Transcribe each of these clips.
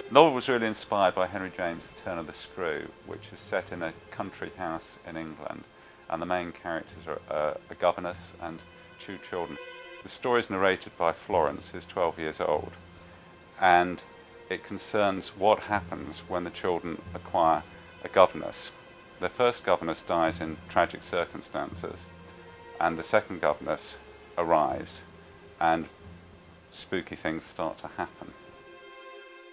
The novel was really inspired by Henry James' Turn of the Screw, which is set in a country house in England, and the main characters are a governess and two children. The story is narrated by Florence, who's 12 years old, and it concerns what happens when the children acquire a governess. Their first governess dies in tragic circumstances, and the second governess arrives, and spooky things start to happen.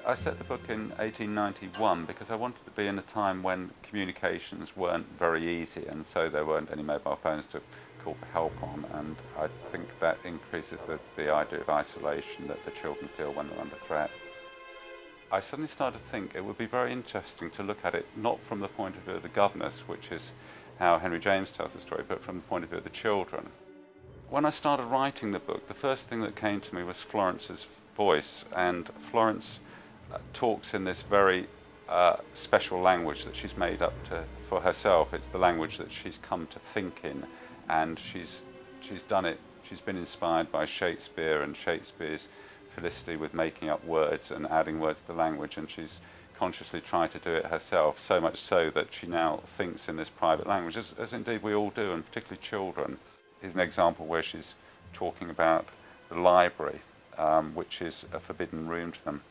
I set the book in 1891 because I wanted to be in a time when communications weren't very easy, and so there weren't any mobile phones to call for help on, and I think that increases the idea of isolation that the children feel when they're under threat. I suddenly started to think it would be very interesting to look at it not from the point of view of the governess, which is how Henry James tells the story, but from the point of view of the children. When I started writing the book, the first thing that came to me was Florence's voice, and Florence talks in this very special language that she's made up for herself. It's the language that she's come to think in, and she's done it. She's been inspired by Shakespeare and Shakespeare's felicity with making up words and adding words to the language, and she's consciously tried to do it herself, so much so that she now thinks in this private language, as indeed we all do, and particularly children. Here's an example where she's talking about the library, which is a forbidden room to them.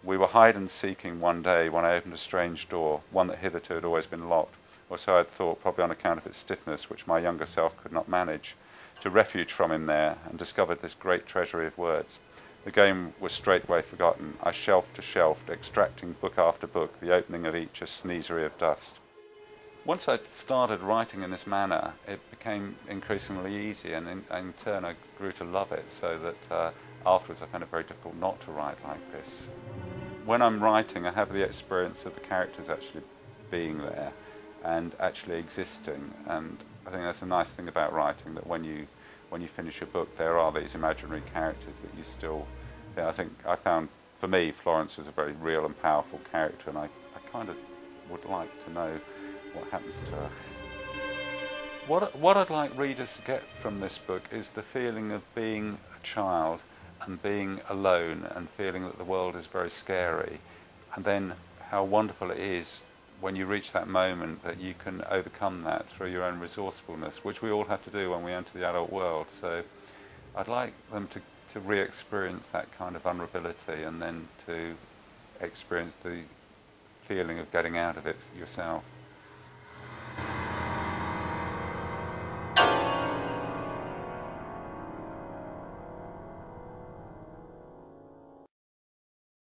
We were hide and seeking one day when I opened a strange door, one that hitherto had always been locked, or so I had thought, probably on account of its stiffness, which my younger self could not manage, to refuge from in there, and discovered this great treasury of words. The game was straightway forgotten. I shelf to shelf, extracting book after book, the opening of each a sneezery of dust. Once I started writing in this manner, it became increasingly easy, and in turn I grew to love it, so that afterwards I found it very difficult not to write like this. When I'm writing, I have the experience of the characters actually being there and actually existing, and I think that's a nice thing about writing, that when you finish a book, there are these imaginary characters that you still, I think I found, for me, Florence was a very real and powerful character, and I kind of would like to know what happens to her. What I'd like readers to get from this book is the feeling of being a child and being alone and feeling that the world is very scary, and then how wonderful it is when you reach that moment that you can overcome that through your own resourcefulness, which we all have to do when we enter the adult world. So I'd like them to re-experience that kind of vulnerability, and then to experience the feeling of getting out of it yourself.